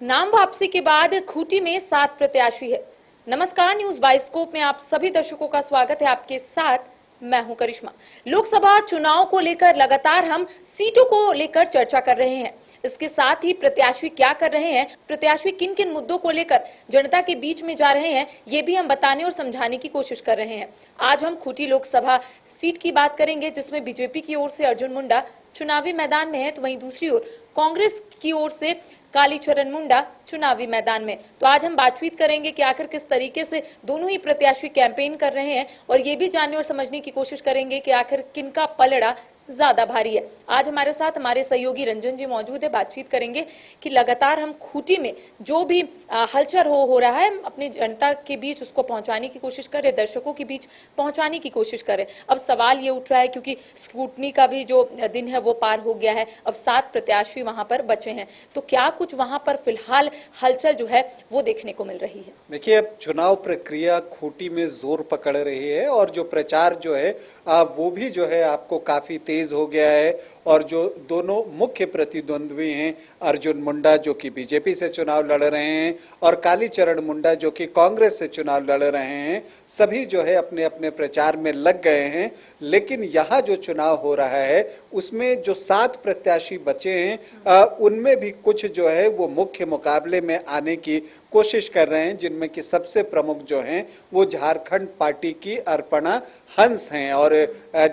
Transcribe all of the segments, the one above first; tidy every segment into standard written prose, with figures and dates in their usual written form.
नाम वापसी के बाद खूंटी में 7 प्रत्याशी है। नमस्कार, न्यूज बाइस्कोप में आप सभी दर्शकों का स्वागत है। आपके साथ मैं हूं करिश्मा। लोकसभा चुनाव को लेकर लगातार हम सीटों को लेकर चर्चा कर रहे हैं। इसके साथ ही प्रत्याशी क्या कर रहे हैं, प्रत्याशी किन किन मुद्दों को लेकर जनता के बीच में जा रहे हैं, ये भी हम बताने और समझाने की कोशिश कर रहे हैं। आज हम खूंटी लोकसभा सीट की बात करेंगे, जिसमें बीजेपी की ओर से अर्जुन मुंडा चुनावी मैदान में है, तो वहीं दूसरी ओर कांग्रेस की ओर से कालीचरण मुंडा चुनावी मैदान में। तो आज हम बातचीत करेंगे कि आखिर किस तरीके से दोनों ही प्रत्याशी कैंपेन कर रहे हैं और ये भी जानने और समझने की कोशिश करेंगे कि आखिर किनका पलड़ा ज्यादा भारी है। आज हमारे साथ हमारे सहयोगी रंजन जी मौजूद है। बातचीत करेंगे कि लगातार हम खूंटी में जो भी हलचल हो रहा है, अपनी जनता के बीच उसको पहुंचाने की कोशिश करें, दर्शकों के बीच पहुंचाने की कोशिश करें। अब सवाल ये उठ रहा है, क्योंकि स्क्रूटनी का भी जो दिन है वो पार हो गया है, अब 7 प्रत्याशी वहां पर बचे हैं, तो क्या कुछ वहां पर फिलहाल हलचल जो है वो देखने को मिल रही है? देखिए, अब चुनाव प्रक्रिया खूंटी में जोर पकड़ रही है और जो प्रचार जो है वो भी जो है आपको काफी तेज हो गया है। और जो दोनों मुख्य प्रतिद्वंद्वी हैं, अर्जुन मुंडा जो कि बीजेपी से चुनाव लड़ रहे हैं और कालीचरण मुंडा जो कि कांग्रेस से चुनाव लड़ रहे हैं, सभी जो है अपने अपने प्रचार में लग गए हैं। लेकिन यहाँ जो चुनाव हो रहा है उसमें जो 7 प्रत्याशी बचे हैं उनमें भी कुछ जो है वो मुख्य मुकाबले में आने की कोशिश कर रहे हैं, जिनमें कि सबसे प्रमुख जो हैं वो झारखंड पार्टी की अर्पणा हंस हैं। और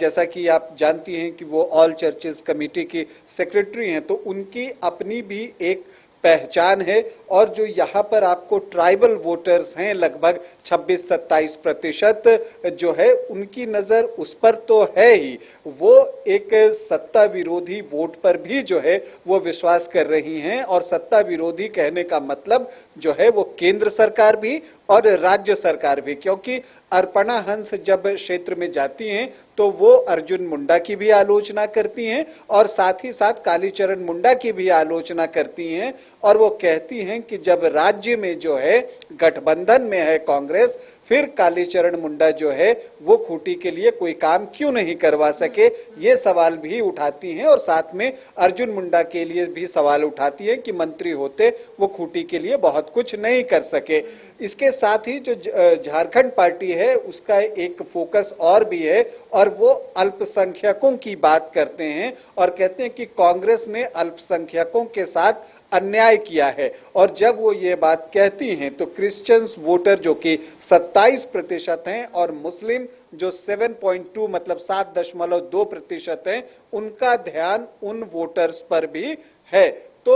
जैसा कि आप जानती हैं कि वो ऑल चर्चेस कमेटी की सेक्रेटरी हैं, तो उनकी अपनी भी एक पहचान है। और जो यहाँ पर आपको ट्राइबल वोटर्स हैं लगभग 26-27% जो है, उनकी नजर उस पर तो है ही, वो एक सत्ता विरोधी वोट पर भी जो है वो विश्वास कर रही हैं। और सत्ता विरोधी कहने का मतलब जो है वो केंद्र सरकार भी और राज्य सरकार भी, क्योंकि अर्पणा हंस जब क्षेत्र में जाती हैं तो वो अर्जुन मुंडा की भी आलोचना करती हैं और साथ ही साथ कालीचरण मुंडा की भी आलोचना करती हैं। और वो कहती हैं कि जब राज्य में जो है गठबंधन में है कांग्रेस, फिर कालीचरण मुंडा जो है वो खूंटी के लिए कोई काम क्यों नहीं करवा सके, ये सवाल भी उठाती हैं। और साथ में अर्जुन मुंडा के लिए भी सवाल उठाती है कि मंत्री होते वो खूंटी के लिए बहुत कुछ नहीं कर सके। इसके साथ ही जो झारखंड पार्टी है उसका एक फोकस और भी है, और वो अल्पसंख्यकों की बात करते हैं और कहते हैं कि कांग्रेस ने अल्पसंख्यकों के साथ अन्याय किया है। और जब वो ये बात कहती हैं तो क्रिश्चियंस वोटर जो कि 27% हैं और मुस्लिम जो 7.2 मतलब 7.2% हैं, उनका ध्यान उन वोटर्स पर भी है। तो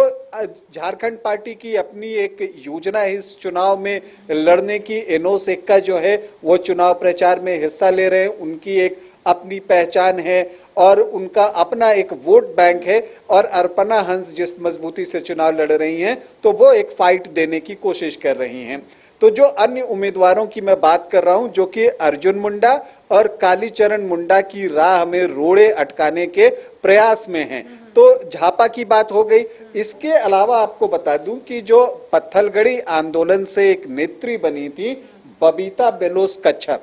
झारखंड पार्टी की अपनी एक योजना है इस चुनाव में लड़ने की। एनोस एक्का जो है वो चुनाव प्रचार में हिस्सा ले रहे हैं, उनकी एक अपनी पहचान है और उनका अपना एक वोट बैंक है। और अर्पणा हंस जिस मजबूती से चुनाव लड़ रही हैं तो वो एक फाइट देने की कोशिश कर रही हैं। तो जो अन्य उम्मीदवारों की मैं बात कर रहा हूं, जो कि अर्जुन मुंडा और कालीचरण मुंडा की राह में रोड़े अटकाने के प्रयास में हैं, तो झापा की बात हो गई। इसके अलावा आपको बता दूं कि जो पत्थलगड़ी आंदोलन से एक नेत्री बनी थी बबीता बेलोस कच्छप,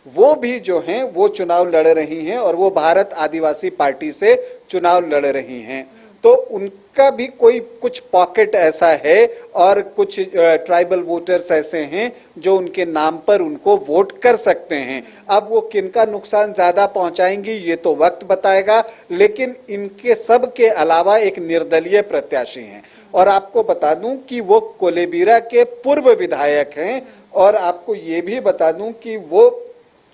वो भी जो हैं वो चुनाव लड़ रही हैं और वो भारत आदिवासी पार्टी से चुनाव लड़ रही हैं। तो उनका भी कोई कुछ पॉकेट ऐसा है और कुछ ट्राइबल वोटर्स ऐसे हैं जो उनके नाम पर उनको वोट कर सकते हैं। अब वो किनका नुकसान ज्यादा पहुंचाएंगी ये तो वक्त बताएगा, लेकिन इनके सब के अलावा एक निर्दलीय प्रत्याशी हैं। और आपको बता दूं कि वो कोलेबिरा के पूर्व विधायक हैं। और आपको ये भी बता दूं कि वो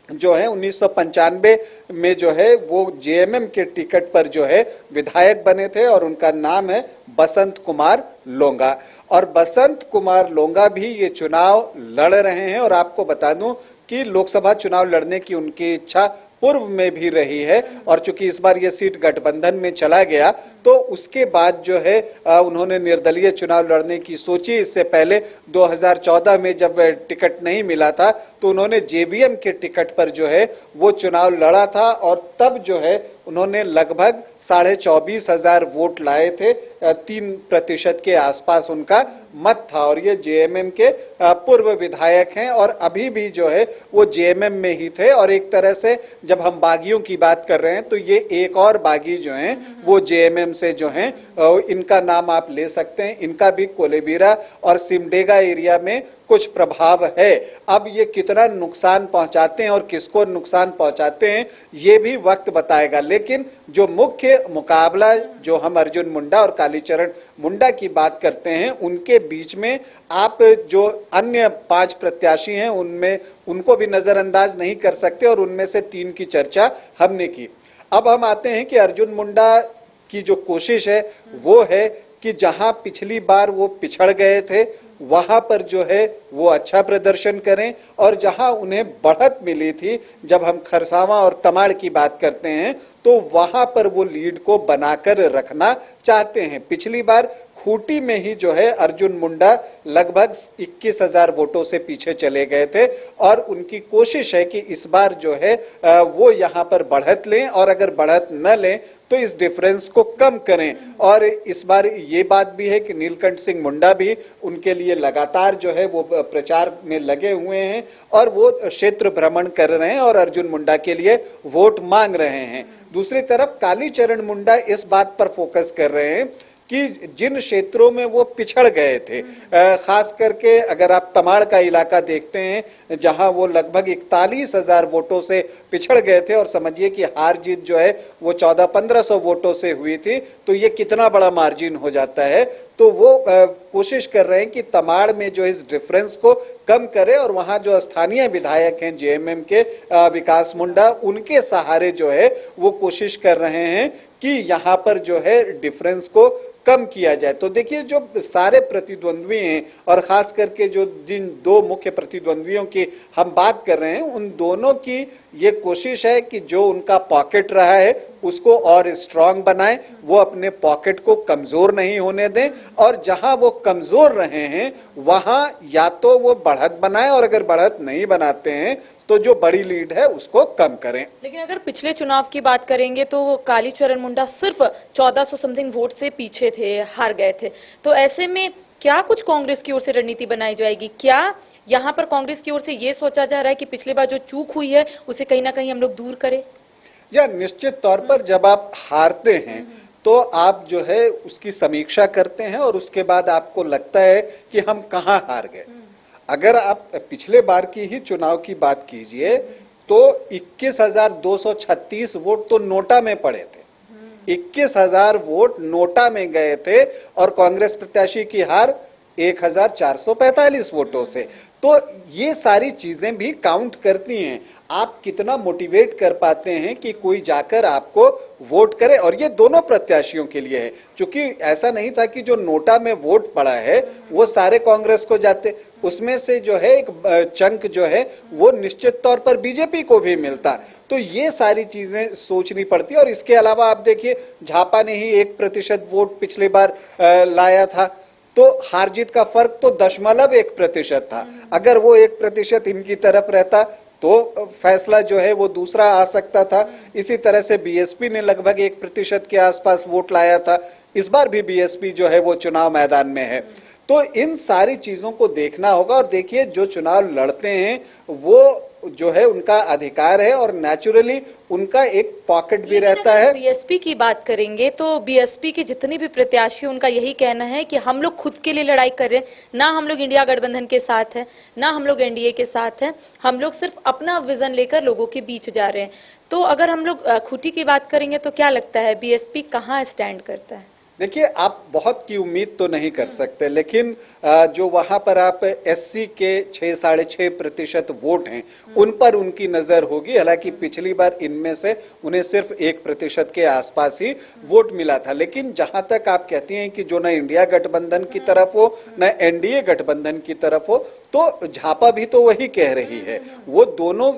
जो है 1995 में जो है वो जेएमएम के टिकट पर जो है विधायक बने थे और उनका नाम है बसंत कुमार लोंगा। और बसंत कुमार लोंगा भी ये चुनाव लड़ रहे हैं। और आपको बता दूं कि लोकसभा चुनाव लड़ने की उनकी इच्छा पूर्व में भी रही है, और चूंकि इस बार ये सीट गठबंधन में चला गया तो उसके बाद जो है उन्होंने निर्दलीय चुनाव लड़ने की सोची। इससे पहले 2014 में जब टिकट नहीं मिला था तो उन्होंने जेवीएम के टिकट पर जो है वो चुनाव लड़ा था और तब जो है उन्होंने लगभग 24,500 वोट लाए थे, 3% के आसपास उनका मत था। और ये जेएमएम के पूर्व विधायक हैं और अभी भी जो है वो जेएमएम में ही थे। और एक तरह से जब हम बागियों की बात कर रहे हैं तो ये एक और बागी जो हैं वो जेएमएम जेएमएम से जो हैं इनका नाम आप ले सकते हैं। इनका भी कोलेबिरा और सिमडेगा एरिया में कुछ प्रभाव है। अब ये कितना नुकसान पहुंचाते हैं और किसको नुकसान पहुंचाते हैं ये भी वक्त बताएगा। लेकिन जो मुख्य मुकाबला जो हम अर्जुन मुंडा और कालीचरण मुंडा की बात करते हैं, उनके बीच में आप जो अन्य 5 प्रत्याशी हैं उनमें उनको भी नजरअंदाज नहीं कर सकते और उनमें से 3 की चर्चा हमने की। अब हम आते हैं कि अर्जुन मुंडा की जो कोशिश है वो है कि जहां पिछली बार वो पिछड़ गए थे वहां पर जो है वो अच्छा प्रदर्शन करें, और जहां उन्हें बढ़त मिली थी, जब हम खरसावां और तमाड़ की बात करते हैं, तो वहां पर वो लीड को बनाकर रखना चाहते हैं। पिछली बार खूंटी में ही जो है अर्जुन मुंडा लगभग 21,000 वोटों से पीछे चले गए थे, और उनकी कोशिश है कि इस बार जो है वो यहां पर बढ़त लें, और अगर बढ़त न लें तो इस डिफरेंस को कम करें। और इस बार ये बात भी है कि नीलकंठ सिंह मुंडा भी उनके लिए लगातार जो है वो प्रचार में लगे हुए हैं और वो क्षेत्र भ्रमण कर रहे हैं और अर्जुन मुंडा के लिए वोट मांग रहे हैं। दूसरी तरफ कालीचरण मुंडा इस बात पर फोकस कर रहे हैं कि जिन क्षेत्रों में वो पिछड़ गए थे, खास करके अगर आप तमाड़ का इलाका देखते हैं जहां वो लगभग 41,000 वोटों से पिछड़ गए थे, और समझिए कि हार जीत जो है वो 1400-1500 वोटों से हुई थी, तो ये कितना बड़ा मार्जिन हो जाता है। तो वो कोशिश कर रहे हैं कि तमाड़ में जो इस डिफरेंस को कम करे, और वहां जो स्थानीय विधायक हैं जेएमएम के विकास मुंडा, उनके सहारे जो है वो कोशिश कर रहे हैं कि यहां पर जो है डिफरेंस को कम किया जाए। तो देखिए जो सारे प्रतिद्वंद्वी हैं, और खास करके जो जिन 2 मुख्य प्रतिद्वंद्वियों की हम बात कर रहे हैं, उन दोनों की ये कोशिश है कि जो उनका पॉकेट रहा है उसको और स्ट्रांग बनाएं, वो अपने पॉकेट को कमजोर नहीं होने दें, और जहां वो कमजोर रहे हैं वहां या तो वो बढ़त बनाएं, और अगर बढ़त नहीं बनाते हैं तो जो बड़ी लीड है उसको कम करें। लेकिन अगर पिछले चुनाव की बात करेंगे तो कालीचरण मुंडा सिर्फ 1400 समथिंग वोट से पीछे थे, हार गए थे। तो ऐसे में क्या कुछ कांग्रेस की ओर से रणनीति बनाई जाएगी? क्या यहाँ पर कांग्रेस की ओर से ये सोचा जा रहा है कि पिछली बार जो चूक हुई है उसे कहीं ना कहीं हम लोग दूर करें? या निश्चित तौर पर जब आप हारते हैं तो आप जो है उसकी समीक्षा करते हैं, और उसके बाद आपको लगता है कि हम कहाँ हार गए। अगर आप पिछले बार की ही चुनाव की बात कीजिए तो 21,236 वोट तो नोटा में पड़े थे, 21,000 वोट नोटा में गए थे, और कांग्रेस प्रत्याशी की हार 1,445 वोटों से। तो ये सारी चीजें भी काउंट करती हैं। आप कितना मोटिवेट कर पाते हैं कि कोई जाकर आपको वोट करे, और ये दोनों प्रत्याशियों के लिए है, क्योंकि ऐसा नहीं था कि जो नोटा में वोट पड़ा है वो सारे कांग्रेस को जाते, उसमें से जो है एक चंक जो है वो निश्चित तौर पर बीजेपी को भी मिलता। तो ये सारी चीजें सोचनी पड़ती है। और इसके अलावा आप देखिए झापा ने ही 1% वोट पिछली बार लाया था, तो हार जीत का फर्क तो 0.1% था। अगर वो 1% इनकी तरफ रहता तो फैसला जो है वो दूसरा आ सकता था। इसी तरह से बीएसपी ने लगभग 1% के आसपास वोट लाया था, इस बार भी बीएसपी जो है वो चुनाव मैदान में है। तो इन सारी चीजों को देखना होगा, और देखिए जो चुनाव लड़ते हैं वो जो है उनका अधिकार है, और नेचुरली उनका एक पॉकेट भी रहता है। बीएसपी की बात करेंगे तो बीएसपी के जितने भी प्रत्याशी, उनका यही कहना है कि हम लोग खुद के लिए लड़ाई कर रहे हैं, ना हम लोग इंडिया गठबंधन के साथ है, ना हम लोग एनडीए के साथ हैं, हम लोग सिर्फ अपना विजन लेकर लोगों के बीच जा रहे हैं। तो अगर हम लोग खूंटी की बात करेंगे तो क्या लगता है बीएसपी कहाँ स्टैंड करता है? देखिए आप बहुत की उम्मीद तो नहीं कर सकते, लेकिन जो वहां पर आप एससी के 6-6.5% वोट हैं उन पर उनकी नजर होगी। हालांकि पिछली बार इनमें से उन्हें सिर्फ 1% के आसपास ही वोट मिला था। लेकिन जहां तक आप कहती हैं कि जो न इंडिया गठबंधन की तरफ हो न एनडीए गठबंधन की तरफ हो, तो झापा भी तो वही कह रही है। वो दोनों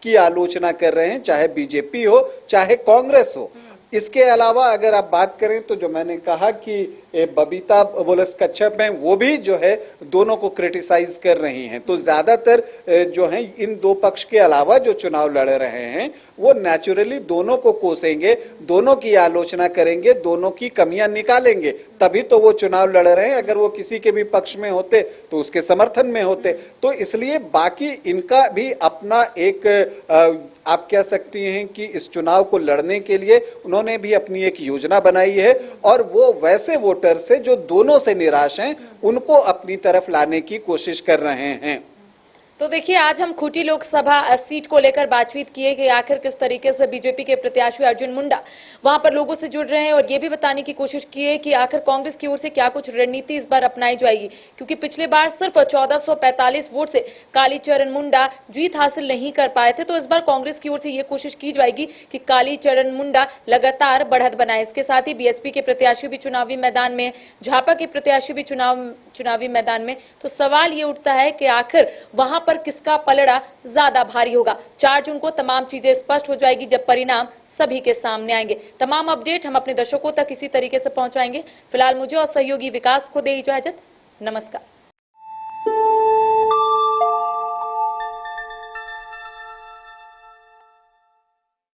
की आलोचना कर रहे हैं, चाहे बीजेपी हो चाहे कांग्रेस हो। इसके अलावा अगर आप बात करें तो जो मैंने कहा कि बबीता बोलस कच्छप हैं, वो भी जो है दोनों को क्रिटिसाइज कर रही हैं। तो ज्यादातर जो है इन दो पक्ष के अलावा जो चुनाव लड़ रहे हैं वो नेचुरली दोनों को कोसेंगे, दोनों की आलोचना करेंगे, दोनों की कमियां निकालेंगे, तभी तो वो चुनाव लड़ रहे हैं। अगर वो किसी के भी पक्ष में होते तो उसके समर्थन में होते। तो इसलिए बाकी इनका भी अपना एक आप कह सकती हैं कि इस चुनाव को लड़ने के लिए उन्होंने भी अपनी एक योजना बनाई है और वो वैसे वोटर से जो दोनों से निराश हैं उनको अपनी तरफ लाने की कोशिश कर रहे हैं। तो देखिए, आज हम खूंटी लोकसभा सीट को लेकर बातचीत किए कि आखिर किस तरीके से बीजेपी के प्रत्याशी अर्जुन मुंडा वहां पर लोगों से जुड़ रहे हैं, और ये भी बताने की कोशिश की है कि आखिर कांग्रेस की ओर से क्या कुछ रणनीति इस बार अपनाई जाएगी, क्योंकि पिछले बार सिर्फ 1445 वोट से कालीचरण मुंडा जीत हासिल नहीं कर पाए थे। तो इस बार कांग्रेस की ओर से ये कोशिश की जाएगी कि कालीचरण मुंडा लगातार बढ़त बनाए। इसके साथ ही बीएसपी के प्रत्याशी भी चुनावी मैदान में, झापा के प्रत्याशी भी चुनावी मैदान में। तो सवाल ये उठता है कि आखिर वहां पर किसका पलड़ा ज्यादा भारी होगा। 4 जून को तमाम चीजें स्पष्ट हो जाएगी जब परिणाम सभी के सामने आएंगे। तमाम अपडेट हम अपने दर्शकों तक इसी तरीके से पहुंचाएंगे। फिलहाल मुझे और सहयोगी विकास को दे इजाजत। नमस्कार।